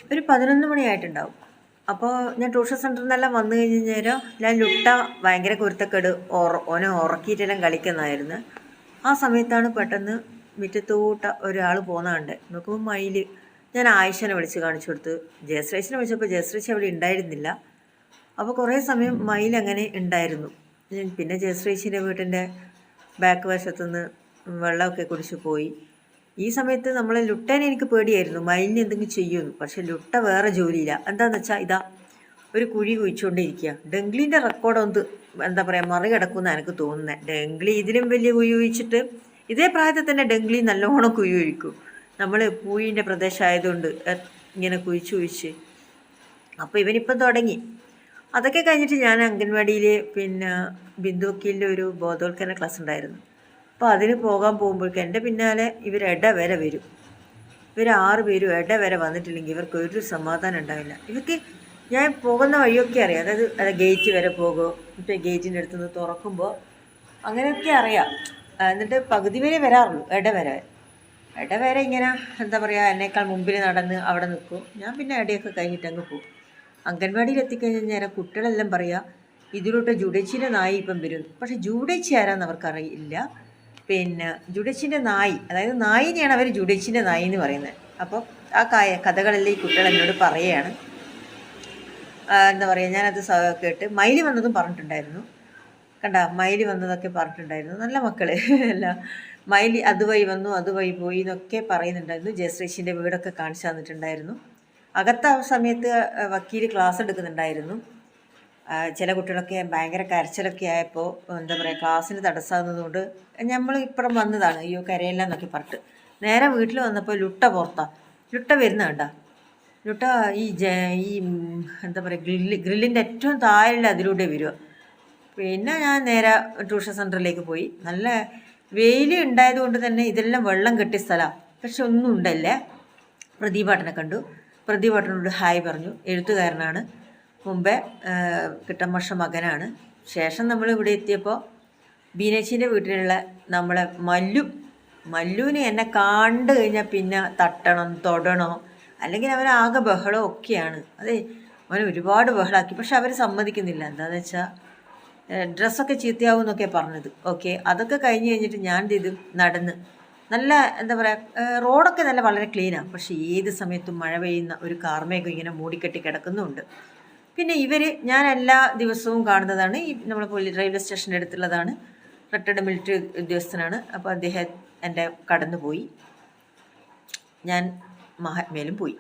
ഒരു 11 മണിയായിട്ടുണ്ടാവും. അപ്പോൾ ഞാൻ ട്യൂഷൻ സെൻറ്ററിൽ നിന്നെല്ലാം വന്നു കഴിഞ്ഞേരം ഞാൻ ലുട്ട ഭയങ്കര കുരുത്തക്കേട് ഓനെ ഉറക്കിയിട്ടെല്ലാം കളിക്കുന്നതായിരുന്നു. ആ സമയത്താണ് പെട്ടെന്ന് മുറ്റത്തോട്ട് ഒരാൾ പോകുന്ന കണ്ടേ. നോക്കുമ്പോൾ മയിൽ. ഞാൻ ആയിഷനെ വിളിച്ച് കാണിച്ചു കൊടുത്ത്. ജയശ്രീച്ചിനെ വിളിച്ചപ്പോൾ ജയശ്രീച്ച് അവിടെ ഉണ്ടായിരുന്നില്ല. അപ്പോൾ കുറേ സമയം മയിൽ അങ്ങനെ ഉണ്ടായിരുന്നു. പിന്നെ ജയശ്രീച്ചിൻ്റെ വീട്ടിൻ്റെ ബാക്ക് വശത്തുനിന്ന് വെള്ളമൊക്കെ കുടിച്ച് പോയി. ഈ സമയത്ത് നമ്മൾ ലുട്ടേനെ എനിക്ക് പേടിയായിരുന്നു, മയിലിന് എന്തെങ്കിലും ചെയ്യുമെന്ന്. പക്ഷെ ലുട്ട വേറെ ജോലിയില്ല. എന്താണെന്ന് വെച്ചാൽ ഇതാ ഒരു കുഴി കുഴിച്ചുകൊണ്ടിരിക്കുക. ഡെങ്കിലിൻ്റെ റെക്കോർഡ് ഒന്ന് എന്താ പറയുക മറികടക്കുമെന്ന് എനിക്ക് തോന്നുന്നത്. ഡെങ്കിലി ഇതിലും വലിയ കുഴി കുഴിച്ചിട്ട് ഇതേ പ്രായത്തിൽ തന്നെ ഡെങ്കിലി നല്ലോണം കുഴി കുഴിക്കും. നമ്മൾ പൂയിൻ്റെ പ്രദേശമായതുകൊണ്ട് ഇങ്ങനെ കുഴിച്ച് കുഴിച്ച്. അപ്പോൾ ഇവനിപ്പം തുടങ്ങി. അതൊക്കെ കഴിഞ്ഞിട്ട് ഞാൻ അംഗൻവാടിയിൽ പിന്നെ ബിന്ദുവക്കീലിൻ്റെ ഒരു ബോധവൽക്കരണ ക്ലാസ് ഉണ്ടായിരുന്നു. അപ്പോൾ അതിന് പോകാൻ പോകുമ്പോഴേക്കും എൻ്റെ പിന്നാലെ ഇവർ വരെ വരും. ഇവർ 6 പേരും വരെ വന്നിട്ടില്ലെങ്കിൽ ഇവർക്ക് ഒരു സമാധാനം ഉണ്ടാവില്ല. ഇവർക്ക് ഞാൻ പോകുന്ന വഴിയൊക്കെ അറിയാം. അതായത് ഗേറ്റ് വരെ പോകുമോ, മറ്റേ ഗേറ്റിൻ്റെ അടുത്ത് നിന്ന് തുറക്കുമ്പോൾ അങ്ങനെയൊക്കെ അറിയാം. എന്നിട്ട് പകുതി വരെ വരാറുള്ളൂ. വരെ ഇങ്ങനെ എന്താ പറയുക എന്നേക്കാൾ മുമ്പിൽ നടന്ന് അവിടെ നിൽക്കും. ഞാൻ പിന്നെ ഇടയൊക്കെ കഴിഞ്ഞിട്ട് അങ്ങ് പോകും. അംഗൻവാടിയിൽ എത്തിക്കഴിഞ്ഞാൽ നേരം കുട്ടികളെല്ലാം പറയുക ഇതിലോട്ട് ജുഡേച്ചിൻ്റെ നായി ഇപ്പം വരും. പക്ഷേ ജുഡേച്ചി ആരാന്ന് അവർക്കറിയില്ല. പിന്നെ ജുഡേച്ചിൻ്റെ നായി, അതായത് നായിനെയാണ് അവർ ജുഡേച്ചിൻ്റെ നായി എന്ന് പറയുന്നത്. അപ്പോൾ ആ കഥകളെല്ലാം ഈ കുട്ടികൾ എന്നോട് പറയുകയാണ്. എന്താ പറയുക, ഞാനത് കേട്ട് മയില് വന്നതും പറഞ്ഞിട്ടുണ്ടായിരുന്നു. കണ്ട മയില് വന്നതൊക്കെ പറഞ്ഞിട്ടുണ്ടായിരുന്നു. നല്ല മക്കൾ അല്ല, മയില് അതുവഴി വന്നു അതുവഴി പോയി എന്നൊക്കെ പറയുന്നുണ്ടായിരുന്നു. ജയശ്രീഷിൻ്റെ വീടൊക്കെ കാണിച്ചു തന്നിട്ടുണ്ടായിരുന്നു. അകത്ത സമയത്ത് വക്കീൽ ക്ലാസ് എടുക്കുന്നുണ്ടായിരുന്നു. ചില കുട്ടികളൊക്കെ ഭയങ്കര കരച്ചിലൊക്കെ ആയപ്പോൾ എന്താ പറയുക ക്ലാസ്സിന് തടസ്സമാകുന്നതുകൊണ്ട് നമ്മൾ ഇപ്പുറം വന്നതാണ്. അയ്യോ കരയില്ല എന്നൊക്കെ പറഞ്ഞിട്ട് നേരെ വീട്ടിൽ വന്നപ്പോൾ ലുട്ട പുറത്താണ്. ലുട്ട വരുന്ന കണ്ട. ലുട്ട ഈ എന്താ പറയുക ഗ്രില്ലിൻ്റെ ഏറ്റവും താഴെ അതിലൂടെ വരിക. പിന്നെ ഞാൻ നേരെ ട്യൂഷൻ സെൻറ്ററിലേക്ക് പോയി. നല്ല വെയിൽ ഉണ്ടായതുകൊണ്ട് തന്നെ ഇതെല്ലാം വെള്ളം കെട്ടിയ സ്ഥലമാണ്. പക്ഷെ ഒന്നും ഉണ്ടല്ലേ. പ്രദീപാട്ടനെ കണ്ടു. പ്രദീപാട്ടനോട് ഹായ് പറഞ്ഞു. എഴുത്തുകാരനാണ്. മുമ്പേ കിട്ടമ്മഷ മകനാണ്. ശേഷം നമ്മൾ ഇവിടെ എത്തിയപ്പോൾ ബീനേച്ചിൻ്റെ വീട്ടിലുള്ള നമ്മളെ മല്ലുവിന് എന്നെ കണ്ടു കഴിഞ്ഞാൽ പിന്നെ തട്ടണം തൊടണോ, അല്ലെങ്കിൽ അവരാകെ ബഹളം ഒക്കെയാണ്. അതെ, അവനെ ഒരുപാട് ബഹളാക്കി. പക്ഷെ അവർ സമ്മതിക്കുന്നില്ല. എന്താണെന്ന് വെച്ചാൽ ഡ്രസ്സൊക്കെ ചീത്തയാവും എന്നൊക്കെ പറഞ്ഞത്. ഓക്കെ, അതൊക്കെ കഴിഞ്ഞ് കഴിഞ്ഞിട്ട് ഞാൻ ഇത് നടന്ന് നല്ല എന്താ പറയുക റോഡൊക്കെ നല്ല വളരെ ക്ലീനാണ്. പക്ഷേ ഏത് സമയത്തും മഴ പെയ്യുന്ന ഒരു കാർമേഘം ഇങ്ങനെ മൂടിക്കെട്ടി കിടക്കുന്നുണ്ട്. പിന്നെ ഞാൻ എല്ലാ ദിവസവും കാണുന്നതാണ്. ഈ നമ്മൾ റെയിൽവേ സ്റ്റേഷൻ്റെ അടുത്തുള്ളതാണ്. റിട്ടയർഡ് മിലിറ്ററി ഉദ്യോഗസ്ഥനാണ്. അപ്പോൾ അദ്ദേഹം എൻ്റെ കടന്നുപോയി. ഞാൻ മഹാത്മയിലും പോയി.